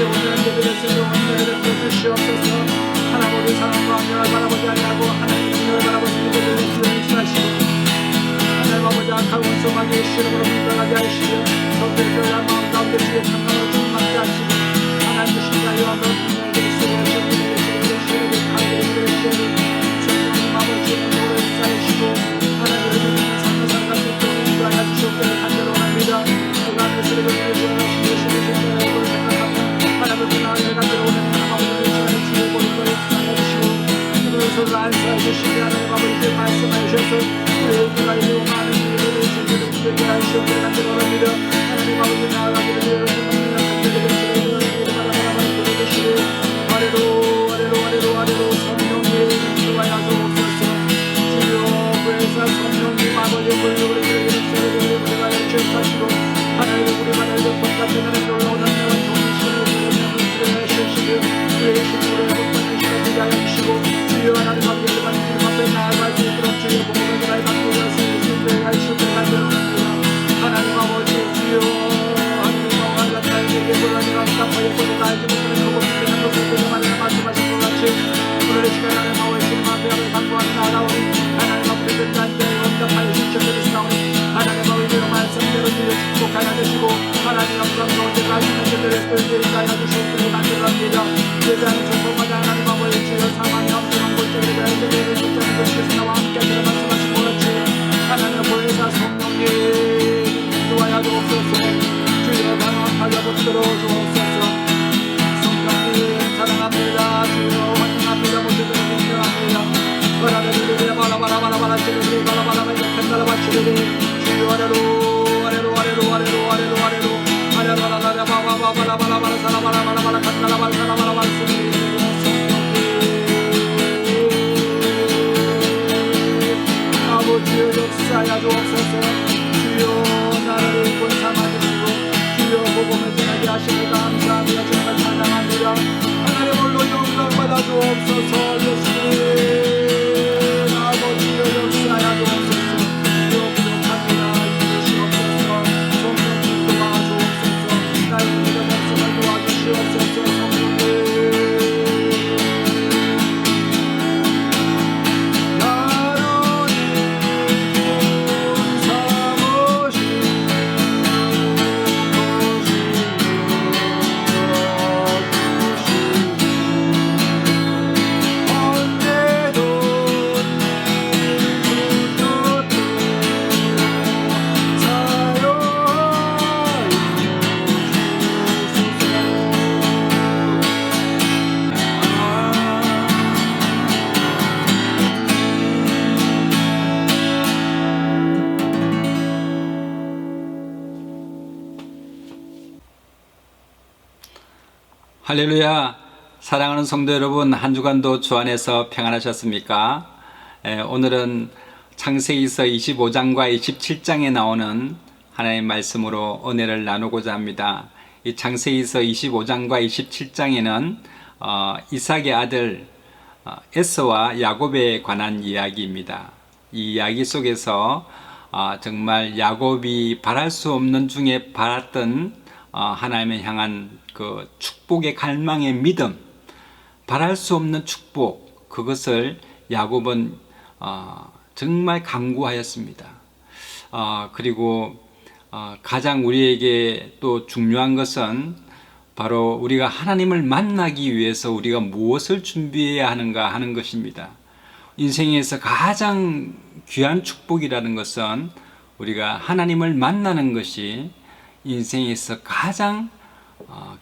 오늘 예배를 쓰고 오늘을 주시옵소서. 하나님 우리 사랑과 안녕을 바라보지 아니하고 하나님의 진영을 바라보시 예배를 주시옵시고 하나님 아버지 악한 원수 마귀의 시름으로 물러가게 하시고 성도의 교회한 마음 가운데 주의 평강을 충만케 하시고 하나님 주신 자유와 너희의 예수의 주님의 예수의 시름을 가게 해주시고 성령님 아버지의 노를 인사하시고 하나님의 믿는 삶을 살아갈 수 있도록 인도하여 주시옵기를 간절히 원합니다. 그가 예수를 위해 주어하신 예수의 신자의 생각하며 하나님을 나아가 간절히 원합니다. 아버지의 시간을 지우고 이걸 역사하여 주시고 그것을 안수하여 주시며 하나님 아버지의 말씀하여 주셔서 우리가 이루어 많은 일을 준비를 주게 하시옵기를 간절히 원합니다. 하나님 아버지 나아가기를 위해 주옵니다. 간절히 주시고 바라바라바라 주시고 아래로 아래로 아래로 아래로 성령님 인도하여 주옵소서. 주여 구해사 성령님 아버지 불러오리 그에게 우리가 열정하시고 하나님 우리가 날려 본같은 하나님 놀라운 은혜와 정신을 우리가 주시고 우리의 신부를 복받는 시간 되게 하여 주시고 주여 하나님 아버지 주님 앞에 나아갈 수 있도록 주의 복음을 나의 받들어서 예수님을 하시옵기를 간절합니다. 하나님 아버지 주여 하나님 아버지 나에게 불안이 감사하여 보내 알지 못하는 그곳에 것을 그동안에 말씀하신 것 같이 오늘 이 시간 하나님 아버지 주님 앞에 간구하며 나아오니 하나님 아버지 끝난 자의 응답하여 주시옵소서. 하나님 아버지의 말씀대로 주여 축복하여 주시고 하나님 영광 가운데 가시는 그들의 뜻을 인하여 주시옵기를 간절합니다. 예배하는 전통마다 하나님 아버지 주여 사망의 엄청난 골짜기에 대한 예배를 주장하는 것께서 나와 함께 하시는 말씀하신 것 같이 하나님 보혜사 성령님 인도하여 주옵소서. 주여 강화하여 붙들어 주옵소서. 성령님 사랑합니다. 주여 환영합니다. 모두들 인정합니다. 바라바라바라 바라바라바라 지르리 바라바라바라 칸다라바치르리 주여 아래로 아래로 아래로 아래로 아래로 아래로 아래로 바바바바라바라바라 사라바라바라바라 칸다라바라 사라바라바라 스리 아버지의 역사야 주옵소서. 주여 나를 본사 맞으시고 주여 복음을 전하게 하시니 감사합니다. 정말 찬양합니다. 하나님 홀로 영광 받아 주옵소서. 예수님 아버지의 역사야 주옵소서. 주여 부족합니다. 이루시옵소서. 성령님 도와주옵소서. 나의 믿음 말씀을 도와주시옵소서. 성령님 할렐루야. 사랑하는 성도 여러분, 한 주간도 주 안에서 평안하셨습니까? 오늘은 창세기서 25장과 27장에 나오는 하나님의 말씀으로 은혜를 나누고자 합니다. 이 창세기서 25장과 27장에는 이삭의 아들 에서와 야곱에 관한 이야기입니다. 이 이야기 속에서 정말 야곱이 바랄 수 없는 중에 바랐던 하나님을 향한 그 축복의 갈망의 믿음, 바랄 수 없는 축복, 그것을 야곱은 정말 간구하였습니다. 그리고 가장 우리에게 또 중요한 것은 바로 우리가 하나님을 만나기 위해서 우리가 무엇을 준비해야 하는가 하는 것입니다. 인생에서 가장 귀한 축복이라는 것은 우리가 하나님을 만나는 것이 인생에서 가장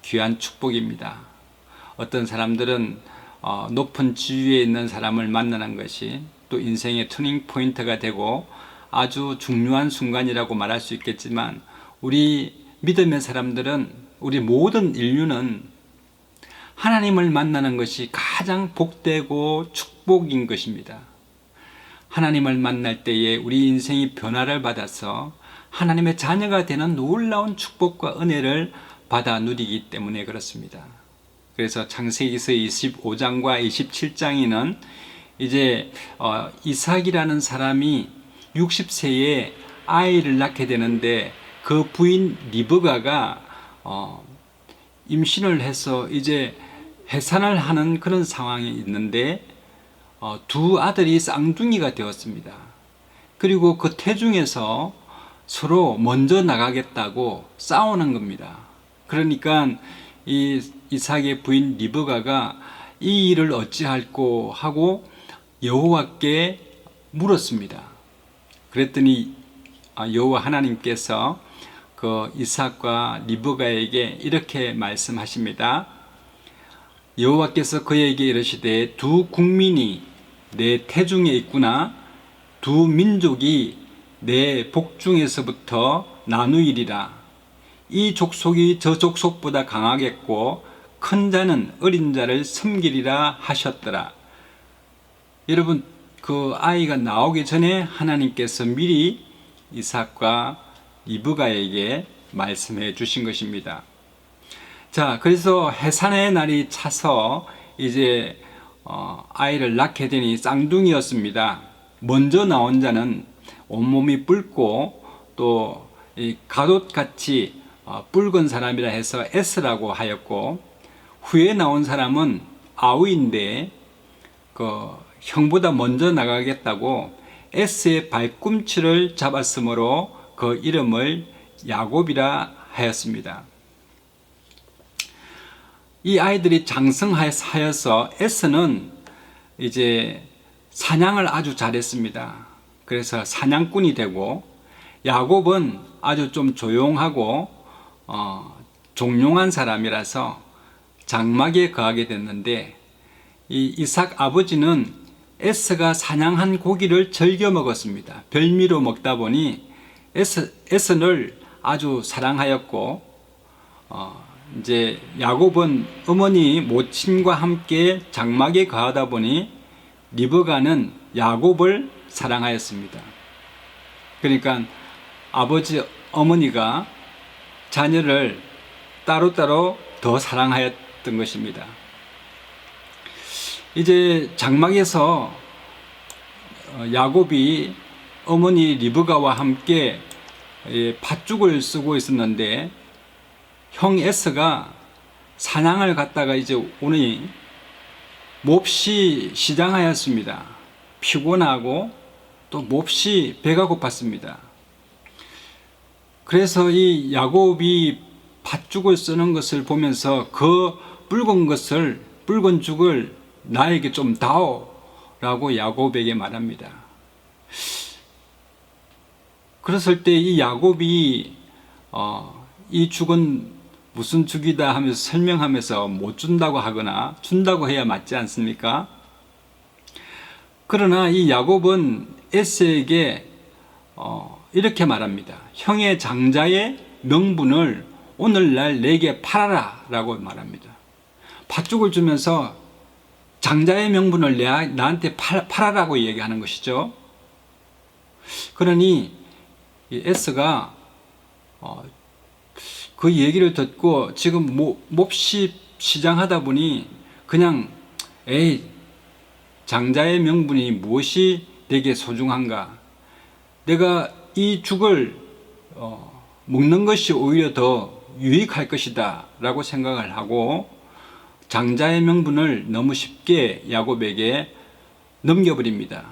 귀한 축복입니다. 어떤 사람들은 높은 지위에 있는 사람을 만나는 것이 또 인생의 터닝 포인트가 되고 아주 중요한 순간이라고 말할 수 있겠지만, 우리 믿음의 사람들은, 우리 모든 인류는 하나님을 만나는 것이 가장 복되고 축복인 것입니다. 하나님을 만날 때에 우리 인생이 변화를 받아서 하나님의 자녀가 되는 놀라운 축복과 은혜를 받아 누리기 때문에 그렇습니다. 그래서 창세기서 25장과 27장에는 이제 이삭이라는 사람이 60세에 아이를 낳게 되는데 그 부인 리브가가 임신을 해서 이제 해산을 하는 그런 상황이 있는데 두 아들이 쌍둥이가 되었습니다. 그리고 그 태중에서 서로 먼저 나가겠다고 싸우는 겁니다. 그러니까 이 이삭의 부인 리브가가 이 일을 어찌할꼬 하고 여호와께 물었습니다. 그랬더니 여호와 하나님께서 그 이삭과 리브가에게 이렇게 말씀하십니다. 여호와께서 그에게 이르시되 두 국민이 내 태중에 있구나. 두 민족이 내 복중에서부터 나누이리라. 이 족속이 저 족속보다 강하겠고 큰 자는 어린 자를 섬기리라 하셨더라. 여러분, 그 아이가 나오기 전에 하나님께서 미리 이삭과 리브가에게 말씀해 주신 것입니다. 자, 그래서 해산의 날이 차서 이제 아이를 낳게 되니 쌍둥이였습니다. 먼저 나온 자는 온몸이 붉고 또 가돛같이 붉은 사람이라 해서 에스라고 하였고, 후에 나온 사람은 아우인데 그 형보다 먼저 나가겠다고 에스의 발꿈치를 잡았으므로 그 이름을 야곱이라 하였습니다. 이 아이들이 장성하여서 에스는 이제 사냥을 아주 잘했습니다. 그래서 사냥꾼이 되고, 야곱은 아주 좀 조용하고 종용한 사람이라서 장막에 거하게 됐는데, 이 이삭 아버지는 에스가 사냥한 고기를 즐겨 먹었습니다. 별미로 먹다 보니 에스를 아주 사랑하였고, 이제 야곱은 어머니 모친과 함께 장막에 거하다 보니 리브가는 야곱을 사랑하였습니다. 그러니까 아버지 어머니가 자녀를 따로따로 더 사랑하였던 것입니다. 이제 장막에서 야곱이 어머니 리브가와 함께 팥죽을 쓰고 있었는데, 형 에스가 사냥을 갔다가 이제 오니 몹시 시장하였습니다. 피곤하고 또 몹시 배가 고팠습니다. 그래서 이 야곱이 팥죽을 쓰는 것을 보면서 그 붉은 죽을 나에게 좀 다오라고 야곱에게 말합니다. 그랬을 때 이 야곱이 이 죽은 무슨 죽이다 하면서 설명하면서 못 준다고 하거나 준다고 해야 맞지 않습니까? 그러나 이 야곱은 에스에게 이렇게 말합니다. 형의 장자의 명분을 오늘날 내게 팔아라 라고 말합니다. 팥죽을 주면서 장자의 명분을 나한테 팔아라고 얘기하는 것이죠. 그러니 이 에스가 그 얘기를 듣고 지금 몹시 시장하다 보니 그냥 장자의 명분이 무엇이 내게 소중한가? 내가 이 죽을 먹는 것이 오히려 더 유익할 것이다 라고 생각을 하고 장자의 명분을 너무 쉽게 야곱에게 넘겨버립니다.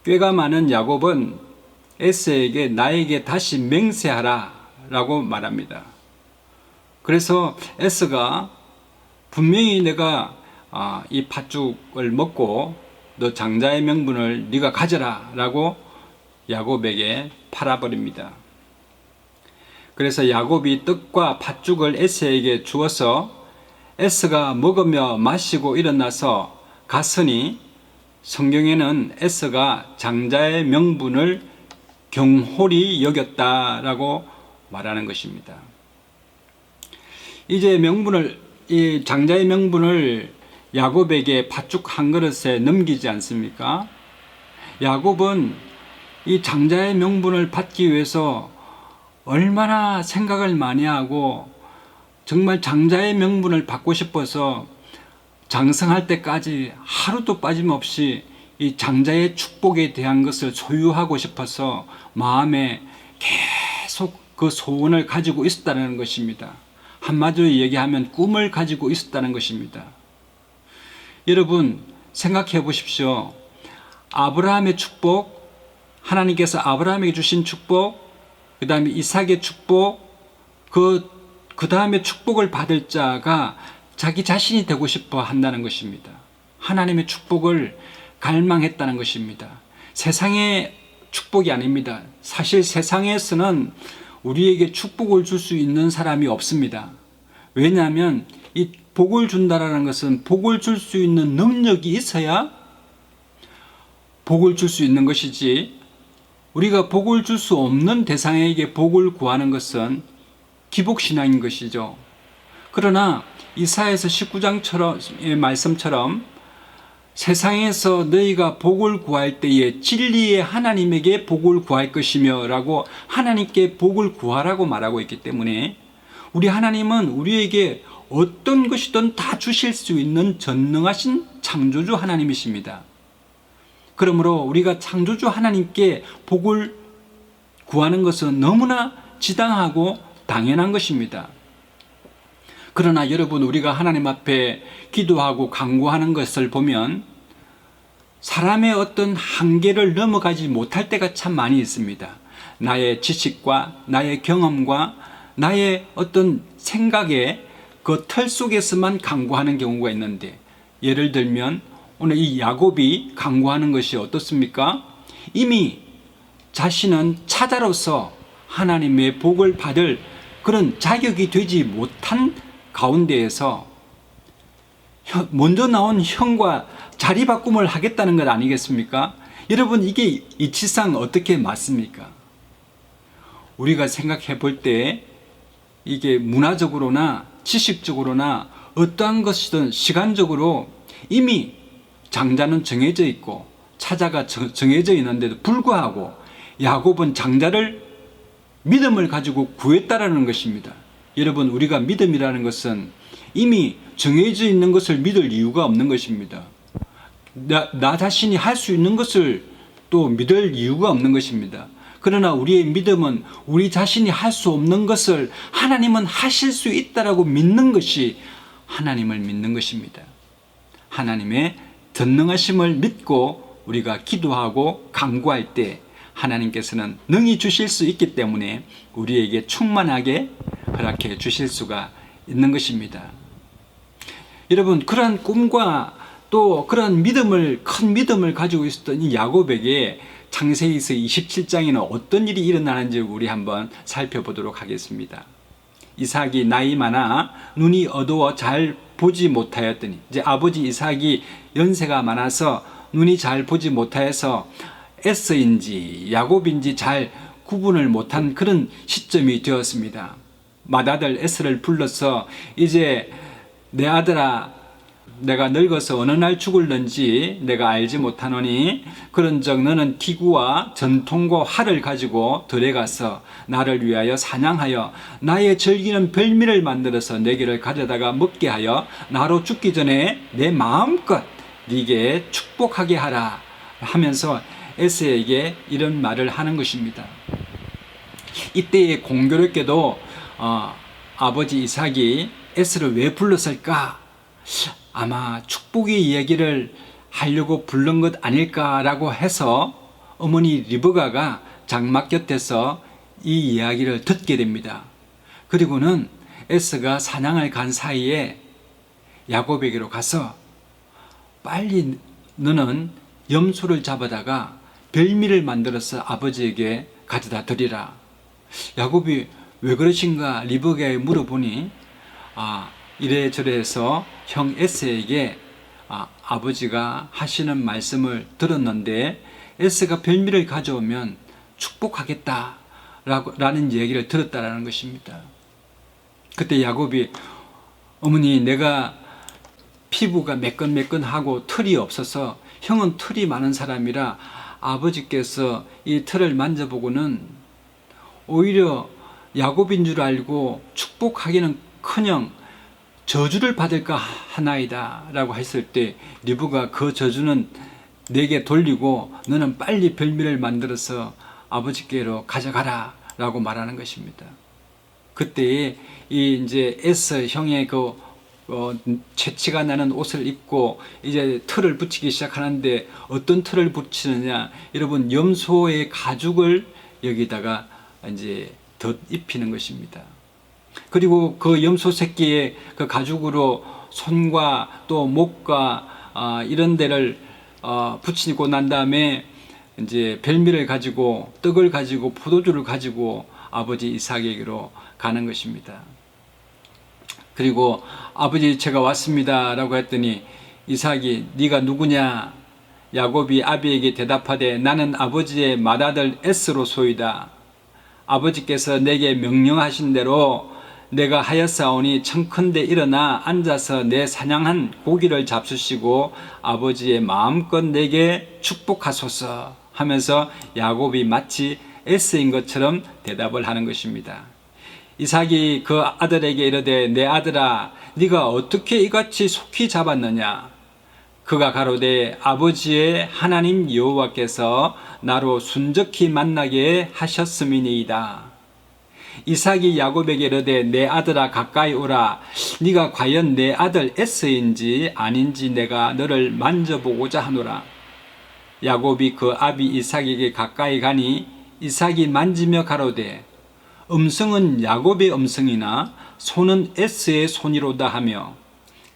꾀가 많은 야곱은 에스에게 나에게 다시 맹세하라 라고 말합니다. 그래서 에스가 분명히 내가 이 팥죽을 먹고 너 장자의 명분을 네가 가져라 라고 야곱에게 팔아버립니다. 그래서 야곱이 떡과 팥죽을 에스에게 주어서 에스가 먹으며 마시고 일어나서 갔으니, 성경에는 에스가 장자의 명분을 경홀히 여겼다라고 말하는 것입니다. 이제 이 장자의 명분을 야곱에게 팥죽 한 그릇에 넘기지 않습니까? 야곱은 이 장자의 명분을 받기 위해서 얼마나 생각을 많이 하고 정말 장자의 명분을 받고 싶어서 장성할 때까지 하루도 빠짐없이 이 장자의 축복에 대한 것을 소유하고 싶어서 마음에 계속 그 소원을 가지고 있었다는 것입니다. 한마디로 얘기하면 꿈을 가지고 있었다는 것입니다. 여러분 생각해 보십시오. 아브라함의 축복, 하나님께서 아브라함에게 주신 축복, 그 다음에 이삭의 축복, 그 다음에 축복을 받을 자가 자기 자신이 되고 싶어 한다는 것입니다. 하나님의 축복을 갈망했다는 것입니다. 세상의 축복이 아닙니다. 사실 세상에서는 우리에게 축복을 줄 수 있는 사람이 없습니다. 왜냐하면 이 복을 준다라는 것은 복을 줄 수 있는 능력이 있어야 복을 줄 수 있는 것이지, 우리가 복을 줄 수 없는 대상에게 복을 구하는 것은 기복신앙인 것이죠. 그러나 이사야서 19장의 말씀처럼 세상에서 너희가 복을 구할 때에 진리의 하나님에게 복을 구할 것이며 라고 하나님께 복을 구하라고 말하고 있기 때문에 우리 하나님은 우리에게 어떤 것이든 다 주실 수 있는 전능하신 창조주 하나님이십니다. 그러므로 우리가 창조주 하나님께 복을 구하는 것은 너무나 지당하고 당연한 것입니다. 그러나 여러분, 우리가 하나님 앞에 기도하고 간구하는 것을 보면 사람의 어떤 한계를 넘어가지 못할 때가 참 많이 있습니다. 나의 지식과 나의 경험과 나의 어떤 생각의 그 틀 속에서만 간구하는 경우가 있는데, 예를 들면 오늘 이 야곱이 간구하는 것이 어떻습니까? 이미 자신은 차자로서 하나님의 복을 받을 그런 자격이 되지 못한 가운데에서 먼저 나온 형과 자리 바꿈을 하겠다는 것 아니겠습니까? 여러분, 이게 이치상 어떻게 맞습니까? 우리가 생각해 볼 때 이게 문화적으로나 지식적으로나 어떠한 것이든 시간적으로 이미 장자는 정해져 있고 차자가 정해져 있는데도 불구하고 야곱은 장자를 믿음을 가지고 구했다라는 것입니다. 여러분, 우리가 믿음이라는 것은 이미 정해져 있는 것을 믿을 이유가 없는 것입니다. 나 자신이 할 수 있는 것을 또 믿을 이유가 없는 것입니다. 그러나 우리의 믿음은 우리 자신이 할 수 없는 것을 하나님은 하실 수 있다라고 믿는 것이 하나님을 믿는 것입니다. 하나님의 전능하심을 믿고 우리가 기도하고 간구할 때 하나님께서는 능히 주실 수 있기 때문에 우리에게 충만하게 허락해 주실 수가 있는 것입니다. 여러분, 그런 꿈과 또 그런 믿음을, 큰 믿음을 가지고 있었던 이 야곱에게 창세기서 27장에는 어떤 일이 일어나는지 우리 한번 살펴보도록 하겠습니다. 이삭이 나이 많아 눈이 어두워 잘 보지 못하였더니, 이제 아버지 이삭이 연세가 많아서 눈이 잘 보지 못하여서 에서인지 야곱인지 잘 구분을 못한 그런 시점이 되었습니다. 맏아들 에서를 불러서 이제 내 아들아, 내가 늙어서 어느 날 죽을는지 내가 알지 못하노니 그런즉 너는 기구와 전통과 활을 가지고 들에 가서 나를 위하여 사냥하여 나의 즐기는 별미를 만들어서 내게를 가져다가 먹게 하여 나로 죽기 전에 내 마음껏 네게 축복하게 하라 하면서 에서에게 이런 말을 하는 것입니다. 이때에 공교롭게도 아버지 이삭이 에서를 왜 불렀을까? 아마 축복의 이야기를 하려고 부른 것 아닐까라고 해서 어머니 리브가가 장막 곁에서 이 이야기를 듣게 됩니다. 그리고는 에서가 사냥을 간 사이에 야곱에게로 가서 빨리 너는 염소를 잡아다가 별미를 만들어서 아버지에게 가져다 드리라. 야곱이 왜 그러신가 리브가에 물어보니 이래저래 해서 형 에서에게 아버지가 하시는 말씀을 들었는데 에서가 별미를 가져오면 축복하겠다 라는 얘기를 들었다라는 것입니다. 그때 야곱이 어머니, 내가 피부가 매끈매끈하고 털이 없어서 형은 털이 많은 사람이라 아버지께서 이 털을 만져보고는 오히려 야곱인 줄 알고 축복하기는 커녕 저주를 받을까 하나이다 라고 했을 때 리브가 그 저주는 내게 돌리고 너는 빨리 별미를 만들어서 아버지께로 가져가라 라고 말하는 것입니다. 그때에 이 이제 에서 형의 채취가 나는 옷을 입고 이제 틀을 붙이기 시작하는데 어떤 틀을 붙이느냐? 여러분, 염소의 가죽을 여기다가 이제 덧 입히는 것입니다. 그리고 그 염소 새끼의 그 가죽으로 손과 또 목과 이런 데를 붙이고 난 다음에 이제 별미를 가지고 떡을 가지고 포도주를 가지고 아버지 이삭에게로 가는 것입니다. 그리고 아버지 제가 왔습니다 라고 했더니 이삭이 네가 누구냐? 야곱이 아비에게 대답하되 나는 아버지의 맏아들 에스로소이다. 아버지께서 내게 명령하신 대로 내가 하였사오니 청컨대 일어나 앉아서 내 사냥한 고기를 잡수시고 아버지의 마음껏 내게 축복하소서 하면서 야곱이 마치 에스인 것처럼 대답을 하는 것입니다. 이삭이 그 아들에게 이르되 내 아들아 네가 어떻게 이같이 속히 잡았느냐? 그가 가로되 아버지의 하나님 여호와께서 나로 순적히 만나게 하셨음이니이다. 이삭이 야곱에게 이르되 내 아들아 가까이 오라. 네가 과연 내 아들 에서인지 아닌지 내가 너를 만져보고자 하노라. 야곱이 그 아비 이삭에게 가까이 가니 이삭이 만지며 가로되 음성은 야곱의 음성이나 손은 에스의 손이로다 하며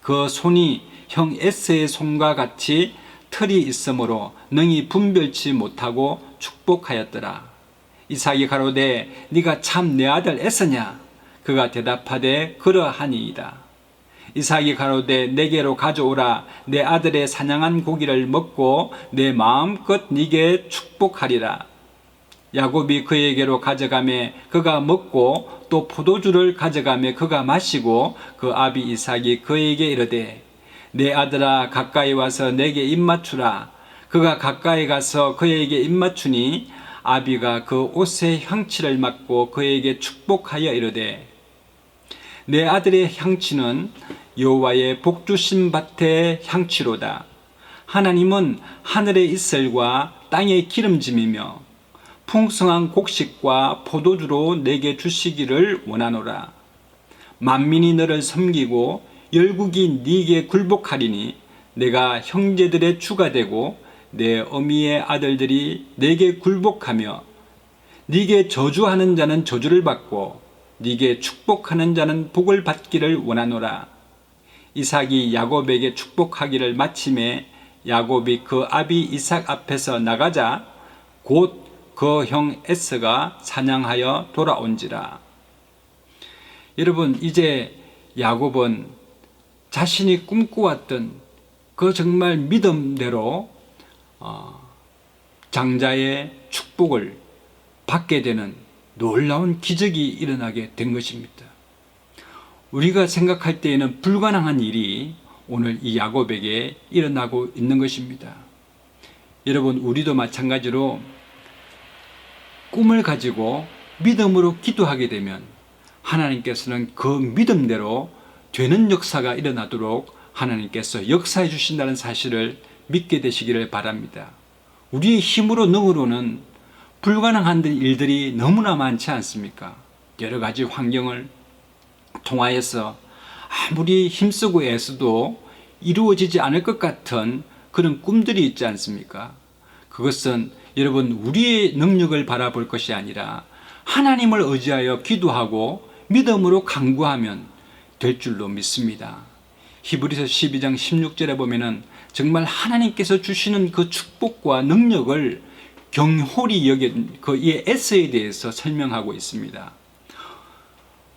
그 손이 형 에스의 손과 같이 털이 있으므로 능히 분별치 못하고 축복하였더라. 이삭이 가로되 네가 참 내 아들 에서냐? 그가 대답하되 그러하니이다. 이삭이 가로되 내게로 가져오라. 내 아들의 사냥한 고기를 먹고 내 마음껏 네게 축복하리라. 야곱이 그에게로 가져가매 그가 먹고 또 포도주를 가져가매 그가 마시고 그 아비 이삭이 그에게 이르되 내 아들아 가까이 와서 내게 입맞추라. 그가 가까이 가서 그에게 입맞추니 아비가 그 옷의 향취를 맡고 그에게 축복하여 이르되 내 아들의 향취는 여호와의 복주신 밭의 향취로다. 하나님은 하늘의 이슬과 땅의 기름짐이며 풍성한 곡식과 포도주로 내게 주시기를 원하노라. 만민이 너를 섬기고 열국이 네게 굴복하리니 내가 형제들의 주가 되고 내 어미의 아들들이 내게 굴복하며 네게 저주하는 자는 저주를 받고 네게 축복하는 자는 복을 받기를 원하노라. 이삭이 야곱에게 축복하기를 마침에 야곱이 그 아비 이삭 앞에서 나가자 곧 그 형 에서가 사냥하여 돌아온지라. 여러분, 이제 야곱은 자신이 꿈꾸었던 그 정말 믿음대로 장자의 축복을 받게 되는 놀라운 기적이 일어나게 된 것입니다. 우리가 생각할 때에는 불가능한 일이 오늘 이 야곱에게 일어나고 있는 것입니다. 여러분, 우리도 마찬가지로 꿈을 가지고 믿음으로 기도하게 되면 하나님께서는 그 믿음대로 되는 역사가 일어나도록 하나님께서 역사해 주신다는 사실을 믿게 되시기를 바랍니다. 우리의 힘으로 능으로는 불가능한 일들이 너무나 많지 않습니까? 여러 가지 환경을 통하여서 아무리 힘쓰고 애써도 이루어지지 않을 것 같은 그런 꿈들이 있지 않습니까? 그것은 여러분 우리의 능력을 바라볼 것이 아니라 하나님을 의지하여 기도하고 믿음으로 간구하면 될 줄로 믿습니다. 히브리서 12장 16절에 보면은 정말 하나님께서 주시는 그 축복과 능력을 경홀히 여긴 이 에서에 대해서 설명하고 있습니다.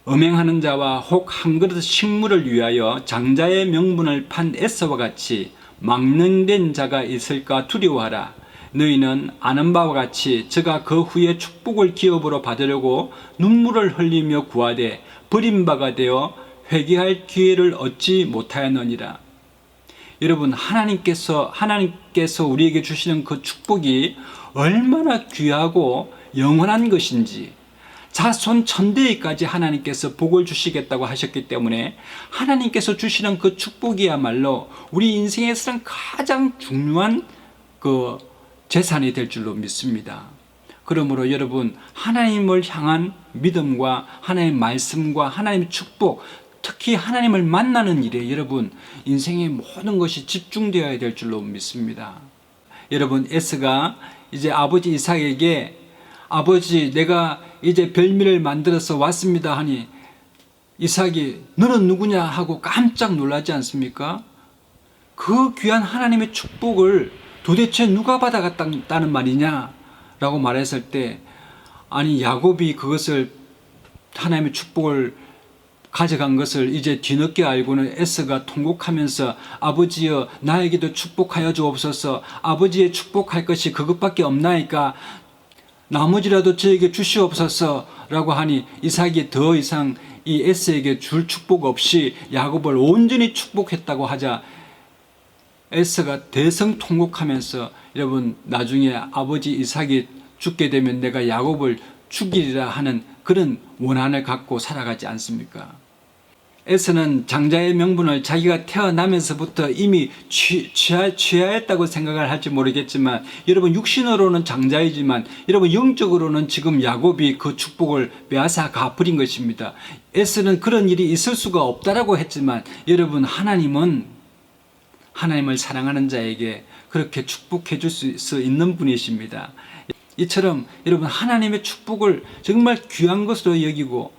음행하는 자와 혹 한 그릇 식물을 위하여 장자의 명분을 판 에서와 같이 망령된 자가 있을까 두려워하라. 너희는 아는 바와 같이 저가 그 후에 축복을 기업으로 받으려고 눈물을 흘리며 구하되 버림바가 되어 회개할 기회를 얻지 못하였느니라. 여러분, 하나님께서 우리에게 주시는 그 축복이 얼마나 귀하고 영원한 것인지, 자손 천대에까지 하나님께서 복을 주시겠다고 하셨기 때문에 하나님께서 주시는 그 축복이야말로 우리 인생에서는 가장 중요한 그 재산이 될 줄로 믿습니다. 그러므로 여러분, 하나님을 향한 믿음과 하나님의 말씀과 하나님의 축복, 특히 하나님을 만나는 일에 여러분 인생의 모든 것이 집중되어야 될 줄로 믿습니다. 여러분, 에스가 이제 아버지 이삭에게 아버지 내가 이제 별미를 만들어서 왔습니다 하니 이삭이 너는 누구냐 하고 깜짝 놀라지 않습니까? 그 귀한 하나님의 축복을 도대체 누가 받아갔다는 말이냐 라고 말했을 때, 아니 야곱이 그것을 하나님의 축복을 가져간 것을 이제 뒤늦게 알고는 에스가 통곡하면서 아버지여 나에게도 축복하여 주옵소서, 아버지의 축복할 것이 그것밖에 없나이까 나머지라도 저에게 주시옵소서 라고 하니 이삭이 더 이상 이 에스에게 줄 축복 없이 야곱을 온전히 축복했다고 하자 에스가 대성통곡하면서 여러분 나중에 아버지 이삭이 죽게 되면 내가 야곱을 죽이리라 하는 그런 원한을 갖고 살아가지 않습니까? 에스는 장자의 명분을 자기가 태어나면서부터 이미 취하였다고 생각을 할지 모르겠지만 여러분 육신으로는 장자이지만 여러분 영적으로는 지금 야곱이 그 축복을 빼앗아 가버린 것입니다. 에스는 그런 일이 있을 수가 없다라고 했지만 여러분 하나님은 하나님을 사랑하는 자에게 그렇게 축복해 줄 수 있는 분이십니다. 이처럼 여러분 하나님의 축복을 정말 귀한 것으로 여기고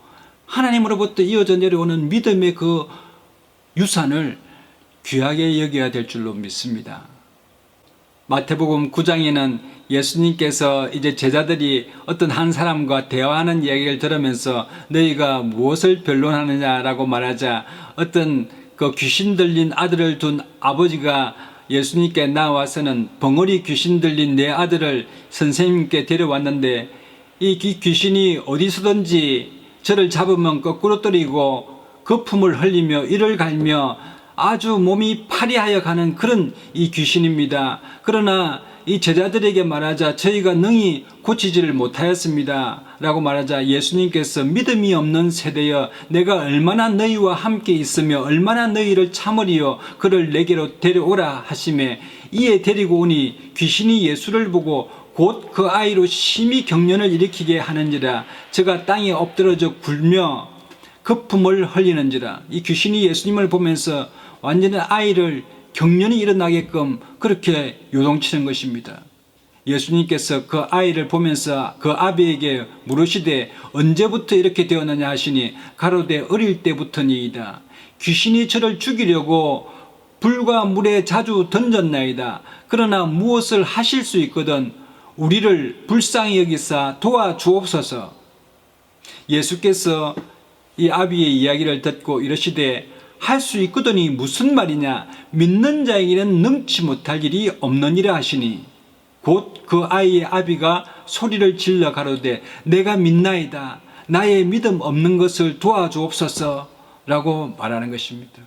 하나님으로부터 이어져 내려오는 믿음의 그 유산을 귀하게 여겨야 될 줄로 믿습니다. 마태복음 9장에는 예수님께서 이제 제자들이 어떤 한 사람과 대화하는 이야기를 들으면서 너희가 무엇을 변론하느냐라고 말하자 어떤 그 귀신 들린 아들을 둔 아버지가 예수님께 나와서는 벙어리 귀신 들린 내 아들을 선생님께 데려왔는데 이 귀신이 어디서든지 저를 잡으면 거꾸로 떨이고 거품을 흘리며 이를 갈며 아주 몸이 파리하여 가는 그런 이 귀신입니다. 그러나 이 제자들에게 말하자 저희가 능히 고치지를 못하였습니다 라고 말하자 예수님께서 믿음이 없는 세대여 내가 얼마나 너희와 함께 있으며 얼마나 너희를 참으리요 그를 내게로 데려오라 하시매 이에 데리고 오니 귀신이 예수를 보고 곧 그 아이로 심히 경련을 일으키게 하는지라 저가 땅에 엎드러져 굴며 거품을 흘리는지라. 이 귀신이 예수님을 보면서 완전히 아이를 경련이 일어나게끔 그렇게 요동치는 것입니다. 예수님께서 그 아이를 보면서 그 아비에게 물으시되 언제부터 이렇게 되었느냐 하시니 가로되 어릴 때부터니이다. 귀신이 저를 죽이려고 불과 물에 자주 던졌나이다. 그러나 무엇을 하실 수 있거든 우리를 불쌍히 여기사 도와주옵소서. 예수께서 이 아비의 이야기를 듣고 이러시되 할 수 있거든이 무슨 말이냐 믿는 자에게는 능치 못할 일이 없느니라 하시니 곧 그 아이의 아비가 소리를 질러 가로되 내가 믿나이다 나의 믿음 없는 것을 도와주옵소서 라고 말하는 것입니다.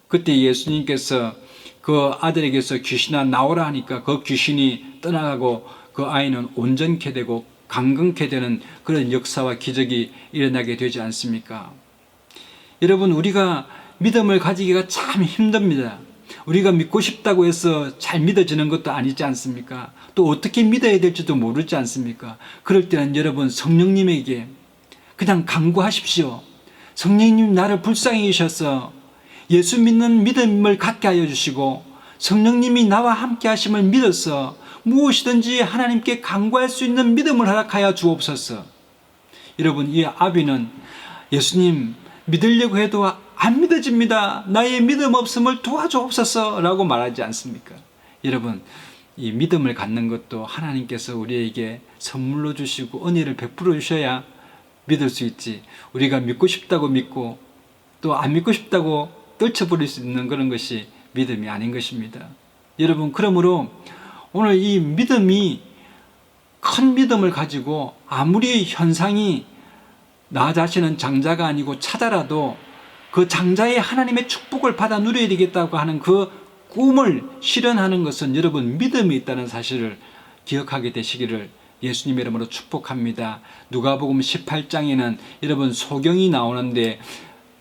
그때 예수님께서 그 아들에게서 귀신아 나오라 하니까 그 귀신이 떠나가고 그 아이는 온전케 되고 강건케 되는 그런 역사와 기적이 일어나게 되지 않습니까? 여러분 우리가 믿음을 가지기가 참 힘듭니다. 우리가 믿고 싶다고 해서 잘 믿어지는 것도 아니지 않습니까? 또 어떻게 믿어야 될지도 모르지 않습니까? 그럴 때는 여러분 성령님에게 그냥 간구하십시오. 성령님 나를 불쌍히 여기셔서 예수 믿는 믿음을 갖게 하여 주시고 성령님이 나와 함께 하심을 믿어서 무엇이든지 하나님께 간구할 수 있는 믿음을 허락하여 주옵소서. 여러분 이 아비는 예수님 믿으려고 해도 안 믿어집니다. 나의 믿음 없음을 도와주옵소서 라고 말하지 않습니까? 여러분 이 믿음을 갖는 것도 하나님께서 우리에게 선물로 주시고 은혜를 베풀어 주셔야 믿을 수 있지 우리가 믿고 싶다고 믿고 또 안 믿고 싶다고 떨쳐버릴 수 있는 그런 것이 믿음이 아닌 것입니다. 여러분 그러므로 오늘 이 믿음이 큰 믿음을 가지고 아무리 현상이 나 자신은 장자가 아니고 차자라도 그 장자의 하나님의 축복을 받아 누려야 되겠다고 하는 그 꿈을 실현하는 것은 여러분 믿음이 있다는 사실을 기억하게 되시기를 예수님의 이름으로 축복합니다. 누가복음 18장에는 여러분 소경이 나오는데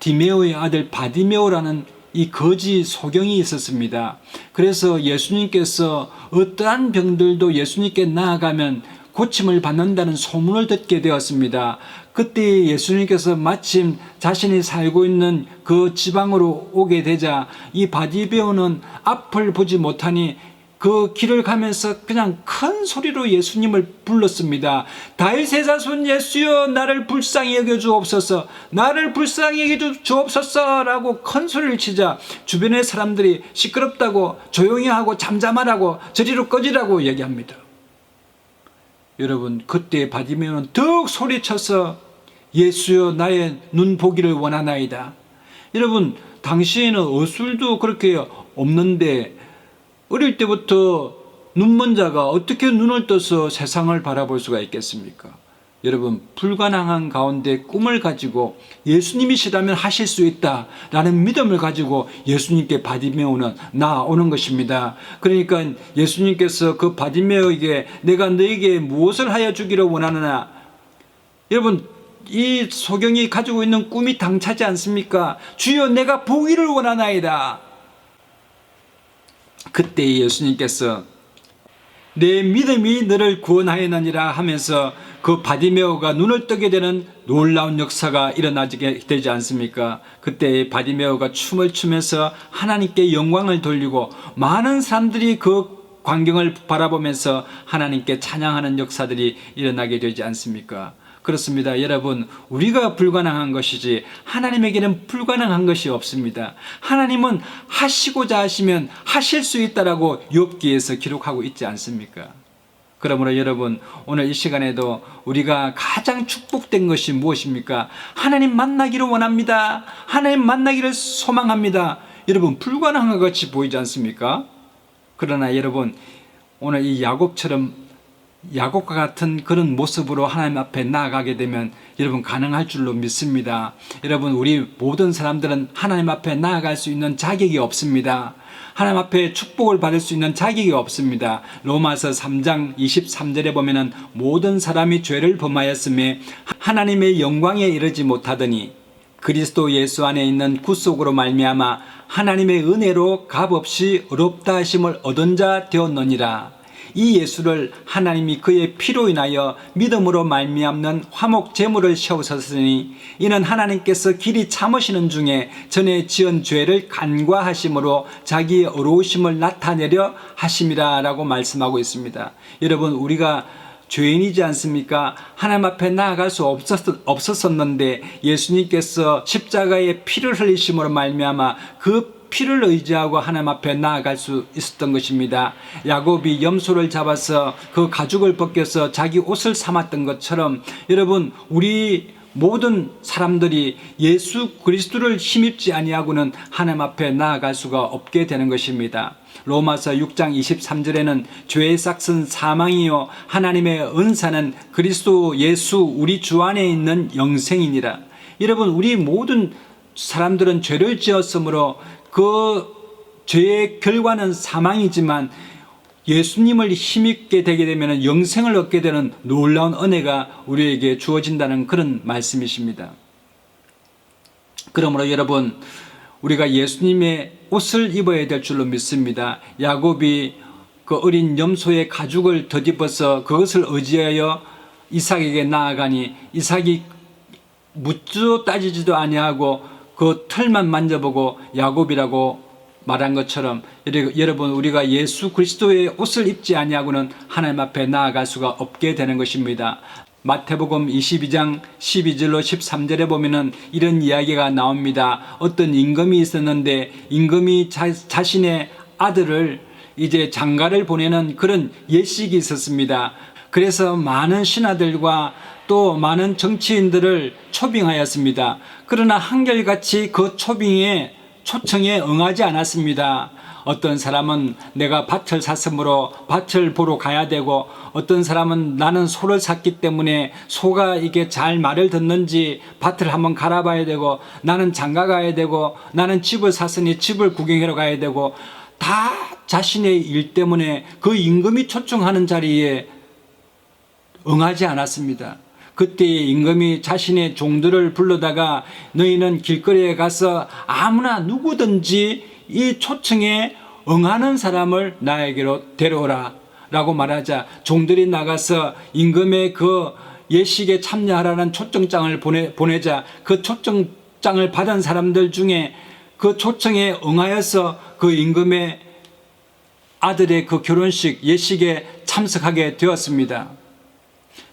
디메오의 아들 바디메오라는 이 거지 소경이 있었습니다. 그래서 예수님께서 어떠한 병들도 예수님께 나아가면 고침을 받는다는 소문을 듣게 되었습니다. 그때 예수님께서 마침 자신이 살고 있는 그 지방으로 오게 되자 이 바디메오는 앞을 보지 못하니 그 길을 가면서 그냥 큰 소리로 예수님을 불렀습니다. 다윗의 자손 예수여 나를 불쌍히 여겨 주옵소서, 나를 불쌍히 여겨 주옵소서 라고 큰 소리를 치자 주변의 사람들이 시끄럽다고 조용히 하고 잠잠하라고 저리로 꺼지라고 얘기합니다. 여러분, 그때 바디메오는 더욱 소리쳐서 예수여 나의 눈 보기를 원하나이다. 여러분, 당시에는 어술도 그렇게 없는데 어릴 때부터 눈먼 자가 어떻게 눈을 떠서 세상을 바라볼 수가 있겠습니까? 여러분, 불가능한 가운데 꿈을 가지고 예수님이시라면 하실 수 있다라는 믿음을 가지고 예수님께 바디메오는 나아오는 것입니다. 그러니까 예수님께서 그 바디메오에게 내가 너에게 무엇을 하여 주기를 원하느냐? 여러분, 이 소경이 가지고 있는 꿈이 당차지 않습니까? 주여 내가 보기를 원하나이다. 그때 예수님께서 내 믿음이 너를 구원하였느니라 하면서 그 바디메오가 눈을 뜨게 되는 놀라운 역사가 일어나게 되지 않습니까? 그때 바디메오가 춤을 추면서 하나님께 영광을 돌리고 많은 사람들이 그 광경을 바라보면서 하나님께 찬양하는 역사들이 일어나게 되지 않습니까? 그렇습니다. 여러분, 우리가 불가능한 것이지 하나님에게는 불가능한 것이 없습니다. 하나님은 하시고자 하시면 하실 수 있다라고 욥기에서 기록하고 있지 않습니까? 그러므로 여러분, 오늘 이 시간에도 우리가 가장 축복된 것이 무엇입니까? 하나님 만나기를 원합니다. 하나님 만나기를 소망합니다. 여러분, 불가능한 것 같이 보이지 않습니까? 그러나 여러분, 오늘 이 야곱과 같은 그런 모습으로 하나님 앞에 나아가게 되면 여러분 가능할 줄로 믿습니다. 여러분, 우리 모든 사람들은 하나님 앞에 나아갈 수 있는 자격이 없습니다. 하나님 앞에 축복을 받을 수 있는 자격이 없습니다. 로마서 3장 23절에 보면은 모든 사람이 죄를 범하였음에 하나님의 영광에 이르지 못하더니 그리스도 예수 안에 있는 구속으로 말미암아 하나님의 은혜로 값없이 의롭다 하심을 얻은 자 되었느니라. 이 예수를 하나님이 그의 피로 인하여 믿음으로 말미암는 화목 제물을 세우셨으니 이는 하나님께서 길이 참으시는 중에 전에 지은 죄를 간과하심으로 자기의 의로우심을 나타내려 하심이라 라고 말씀하고 있습니다. 여러분, 우리가 죄인이지 않습니까? 하나님 앞에 나아갈 수 없었었는데 예수님께서 십자가의 피를 흘리심으로 말미암아 그 피를 의지하고 하나님 앞에 나아갈 수 있었던 것입니다. 야곱이 염소를 잡아서 그 가죽을 벗겨서 자기 옷을 삼았던 것처럼 여러분, 우리 모든 사람들이 예수 그리스도를 힘입지 아니하고는 하나님 앞에 나아갈 수가 없게 되는 것입니다. 로마서 6장 23절에는 죄의 삭은 사망이요 하나님의 은사는 그리스도 예수 우리 주 안에 있는 영생이니라. 여러분, 우리 모든 사람들은 죄를 지었으므로 그 죄의 결과는 사망이지만 예수님을 힘입게 되게 되면 영생을 얻게 되는 놀라운 은혜가 우리에게 주어진다는 그런 말씀이십니다. 그러므로 여러분, 우리가 예수님의 옷을 입어야 될 줄로 믿습니다. 야곱이 그 어린 염소의 가죽을 덧입어서 그것을 의지하여 이삭에게 나아가니 이삭이 묻지도 따지지도 아니하고 그 털만 만져보고 야곱이라고 말한 것처럼 여러분, 우리가 예수 그리스도의 옷을 입지 아니하고는 하나님 앞에 나아갈 수가 없게 되는 것입니다. 마태복음 22장 12절로 13절에 보면은 이런 이야기가 나옵니다. 어떤 임금이 있었는데 임금이 자신의 아들을 이제 장가를 보내는 그런 예식이 있었습니다. 그래서 많은 신하들과 또 많은 정치인들을 초빙하였습니다. 그러나 한결같이 그 초청에 응하지 않았습니다. 어떤 사람은 내가 밭을 샀으므로 밭을 보러 가야 되고, 어떤 사람은 나는 소를 샀기 때문에 소가 이게 잘 말을 듣는지 밭을 한번 갈아봐야 되고, 나는 장가 가야 되고, 나는 집을 샀으니 집을 구경하러 가야 되고, 다 자신의 일 때문에 그 임금이 초청하는 자리에 응하지 않았습니다. 그때 임금이 자신의 종들을 불러다가 너희는 길거리에 가서 아무나 누구든지 이 초청에 응하는 사람을 나에게로 데려오라 라고 말하자 종들이 나가서 임금의 그 예식에 참여하라는 초청장을 보내자 그 초청장을 받은 사람들 중에 그 초청에 응하여서 그 임금의 아들의 그 결혼식 예식에 참석하게 되었습니다.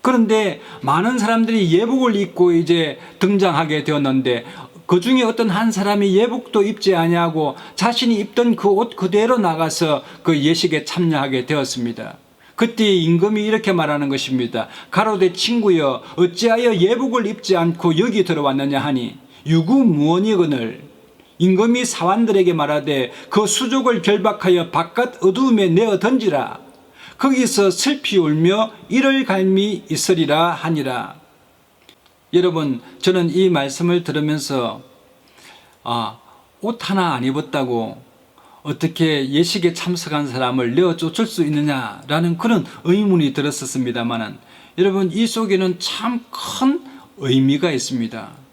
그런데 많은 사람들이 예복을 입고 이제 등장하게 되었는데 그 중에 어떤 한 사람이 예복도 입지 아니하고 자신이 입던 그 옷 그대로 나가서 그 예식에 참여하게 되었습니다. 그때 임금이 이렇게 말하는 것입니다. 가로되 친구여 어찌하여 예복을 입지 않고 여기 들어왔느냐 하니 유구무원이거늘 임금이 사환들에게 말하되 그 수족을 결박하여 바깥 어두움에 내어 던지라. 거기서 슬피 울며 이를 갈미 있으리라 하니라. 여러분, 저는 이 말씀을 들으면서 옷 하나 안 입었다고 어떻게 예식에 참석한 사람을 내어 쫓을 수 있느냐라는 그런 의문이 들었었습니다만 여러분, 이 속에는 참 큰 의미가 있습니다.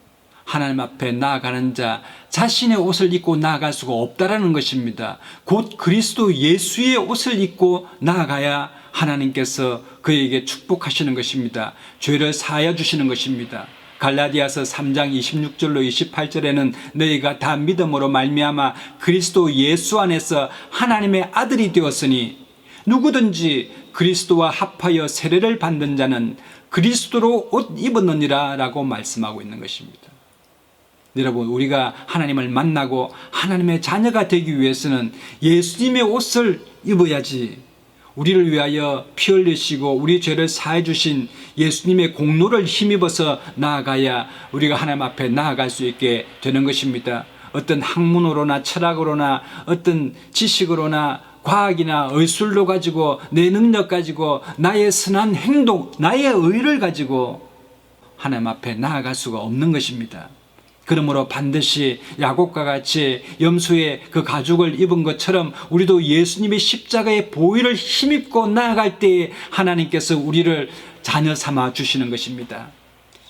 하나님 앞에 나아가는 자 자신의 옷을 입고 나아갈 수가 없다라는 것입니다. 곧 그리스도 예수의 옷을 입고 나아가야 하나님께서 그에게 축복하시는 것입니다. 죄를 사하여 주시는 것입니다. 갈라디아서 3장 26절로 28절에는 너희가 다 믿음으로 말미암아 그리스도 예수 안에서 하나님의 아들이 되었으니 누구든지 그리스도와 합하여 세례를 받는 자는 그리스도로 옷 입었느니라 라고 말씀하고 있는 것입니다. 여러분, 우리가 하나님을 만나고 하나님의 자녀가 되기 위해서는 예수님의 옷을 입어야지, 우리를 위하여 피 흘리시고 우리 죄를 사해 주신 예수님의 공로를 힘입어서 나아가야 우리가 하나님 앞에 나아갈 수 있게 되는 것입니다. 어떤 학문으로나 철학으로나 어떤 지식으로나 과학이나 의술로 가지고 내 능력 가지고 나의 선한 행동, 나의 의를 가지고 하나님 앞에 나아갈 수가 없는 것입니다. 그러므로 반드시 야곱과 같이 염소의 그 가죽을 입은 것처럼 우리도 예수님의 십자가의 보혈을 힘입고 나아갈 때에 하나님께서 우리를 자녀 삼아 주시는 것입니다.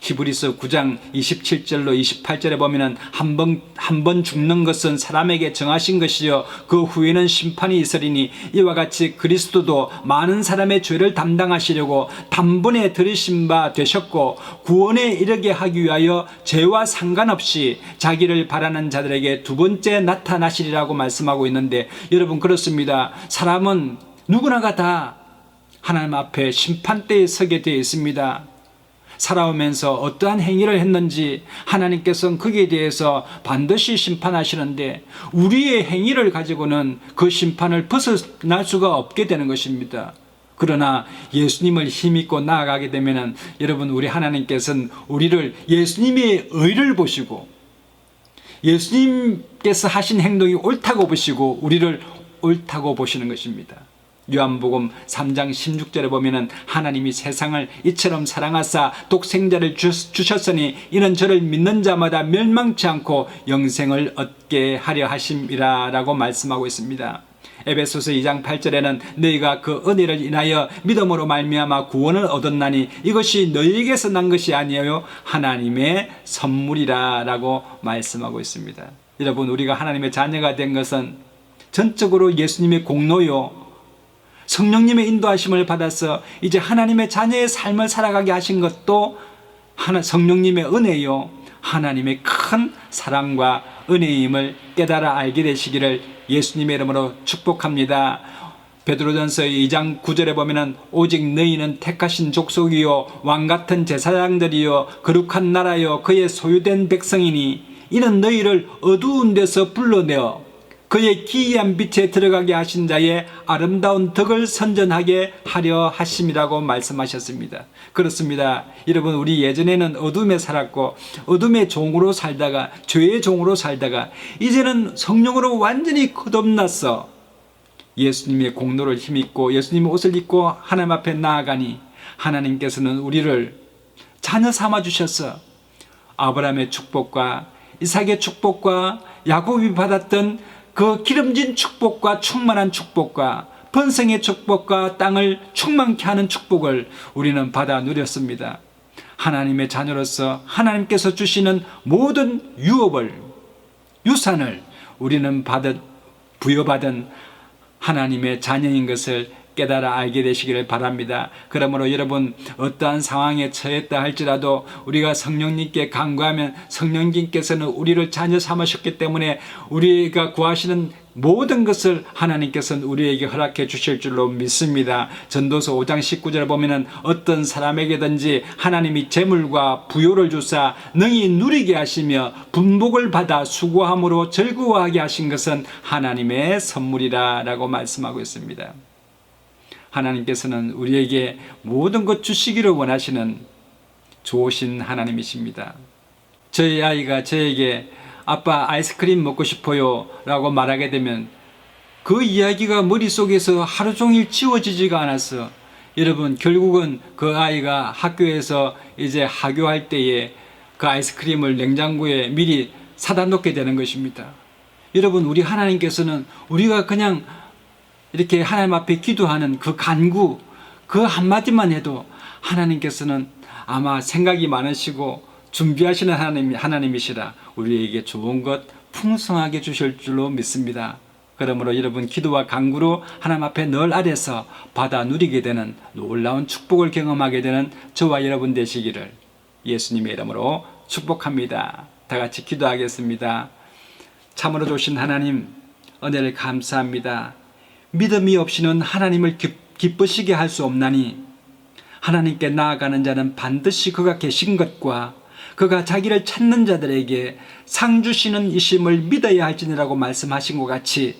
히브리서 9장 27절로 28절에 보면은 한 번 죽는 것은 사람에게 정하신 것이요 그 후에는 심판이 있으리니 이와 같이 그리스도도 많은 사람의 죄를 담당하시려고 단번에 들으신 바 되셨고 구원에 이르게 하기 위하여 죄와 상관없이 자기를 바라는 자들에게 두 번째 나타나시리라고 말씀하고 있는데, 여러분, 그렇습니다. 사람은 누구나가 다 하나님 앞에 심판대에 서게 되어 있습니다. 살아오면서 어떠한 행위를 했는지 하나님께서는 거기에 대해서 반드시 심판하시는데 우리의 행위를 가지고는 그 심판을 벗어날 수가 없게 되는 것입니다. 그러나 예수님을 힘입고 나아가게 되면 여러분, 우리 하나님께서는 우리를 예수님의 의를 보시고 예수님께서 하신 행동이 옳다고 보시고 우리를 옳다고 보시는 것입니다. 요한복음 3장 16절에 보면은 하나님이 세상을 이처럼 사랑하사 독생자를 주셨으니 이는 저를 믿는 자마다 멸망치 않고 영생을 얻게 하려 하심이라 라고 말씀하고 있습니다. 에베소서 2장 8절에는 너희가 그 은혜를 인하여 믿음으로 말미암아 구원을 얻었나니 이것이 너희에게서 난 것이 아니에요 하나님의 선물이라 라고 말씀하고 있습니다. 여러분, 우리가 하나님의 자녀가 된 것은 전적으로 예수님의 공로요 성령님의 인도하심을 받아서 이제 하나님의 자녀의 삶을 살아가게 하신 것도 성령님의 은혜요 하나님의 큰 사랑과 은혜임을 깨달아 알게 되시기를 예수님의 이름으로 축복합니다. 베드로전서 2장 9절에 보면은 오직 너희는 택하신 족속이요 왕같은 제사장들이요 거룩한 나라요 그의 소유된 백성이니 이는 너희를 어두운 데서 불러내어 그의 기이한 빛에 들어가게 하신 자의 아름다운 덕을 선전하게 하려 하심이라고 말씀하셨습니다. 그렇습니다. 여러분, 우리 예전에는 어둠에 살았고 어둠의 종으로 살다가 죄의 종으로 살다가 이제는 성령으로 완전히 거듭났어 예수님의 공로를 힘입고 예수님의 옷을 입고 하나님 앞에 나아가니 하나님께서는 우리를 자녀 삼아 주셔서 아브라함의 축복과 이삭의 축복과 야곱이 받았던 그 기름진 축복과 충만한 축복과 번성의 축복과 땅을 충만케 하는 축복을 우리는 받아 누렸습니다. 하나님의 자녀로서 하나님께서 주시는 모든 유산을 우리는 부여받은 하나님의 자녀인 것을 깨달아 알게 되시기를 바랍니다. 그러므로 여러분 어떠한 상황에 처했다 할지라도 우리가 성령님께 간구하면 성령님께서는 우리를 자녀 삼으셨기 때문에 우리가 구하시는 모든 것을 하나님께서는 우리에게 허락해 주실 줄로 믿습니다. 전도서 5장 19절에 보면은 어떤 사람에게든지 하나님이 재물과 부요를 주사 능히 누리게 하시며 분복을 받아 수고함으로 즐거워하게 하신 것은 하나님의 선물이라 라고 말씀하고 있습니다. 하나님께서는 우리에게 모든 것 주시기를 원하시는 좋으신 하나님이십니다. 저희 아이가 저에게 아빠 아이스크림 먹고 싶어요 라고 말하게 되면 그 이야기가 머릿속에서 하루 종일 지워지지가 않았어. 여러분 결국은 그 아이가 학교에서 이제 하교할 때에 그 아이스크림을 냉장고에 미리 사다 놓게 되는 것입니다. 여러분 우리 하나님께서는 우리가 그냥 이렇게 하나님 앞에 기도하는 그 간구 그 한마디만 해도 하나님께서는 아마 생각이 많으시고 준비하시는 하나님이시라 우리에게 좋은 것 풍성하게 주실 줄로 믿습니다. 그러므로 여러분 기도와 간구로 하나님 앞에 늘 아래서 받아 누리게 되는 놀라운 축복을 경험하게 되는 저와 여러분 되시기를 예수님의 이름으로 축복합니다. 다 같이 기도하겠습니다. 참으로 좋으신 하나님 은혜를 감사합니다. 믿음이 없이는 하나님을 기쁘시게 할 수 없나니 하나님께 나아가는 자는 반드시 그가 계신 것과 그가 자기를 찾는 자들에게 상 주시는 이심을 믿어야 할지니라고 말씀하신 것 같이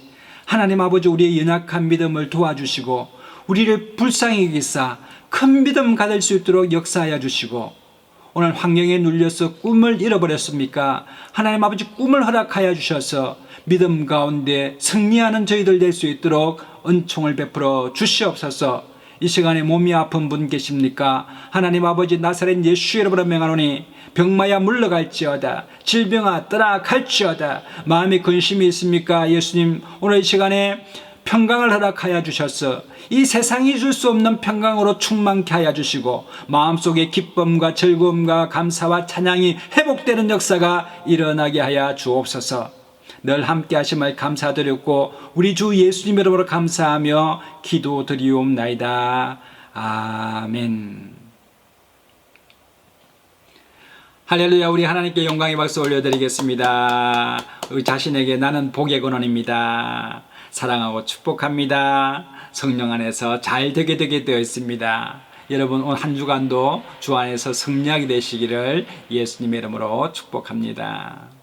하나님 아버지 우리의 연약한 믿음을 도와주시고 우리를 불쌍히 여기사 큰 믿음 가질 수 있도록 역사하여 주시고 오늘 환경에 눌려서 꿈을 잃어버렸습니까? 하나님 아버지 꿈을 허락하여 주셔서 믿음 가운데 승리하는 저희들 될 수 있도록 은총을 베풀어 주시옵소서. 이 시간에 몸이 아픈 분 계십니까? 하나님 아버지 나사렛 예수 이름으로 명하노니 병마야 물러갈지어다 질병아 떠나갈지어다. 마음에 근심이 있습니까? 예수님 오늘 이 시간에 평강을 허락하여 주셔서 이 세상이 줄 수 없는 평강으로 충만케 하여 주시고 마음속에 기쁨과 즐거움과 감사와 찬양이 회복되는 역사가 일어나게 하여 주옵소서. 늘 함께 하심을 감사드렸고 우리 주 예수님 이름으로 감사하며 기도드리옵나이다. 아멘. 할렐루야. 우리 하나님께 영광의 박수 올려드리겠습니다. 우리 자신에게 나는 복의 근원입니다. 사랑하고 축복합니다. 성령 안에서 잘 되게 되어 있습니다. 여러분 오늘 한 주간도 주 안에서 승리하게 되시기를 예수님의 이름으로 축복합니다.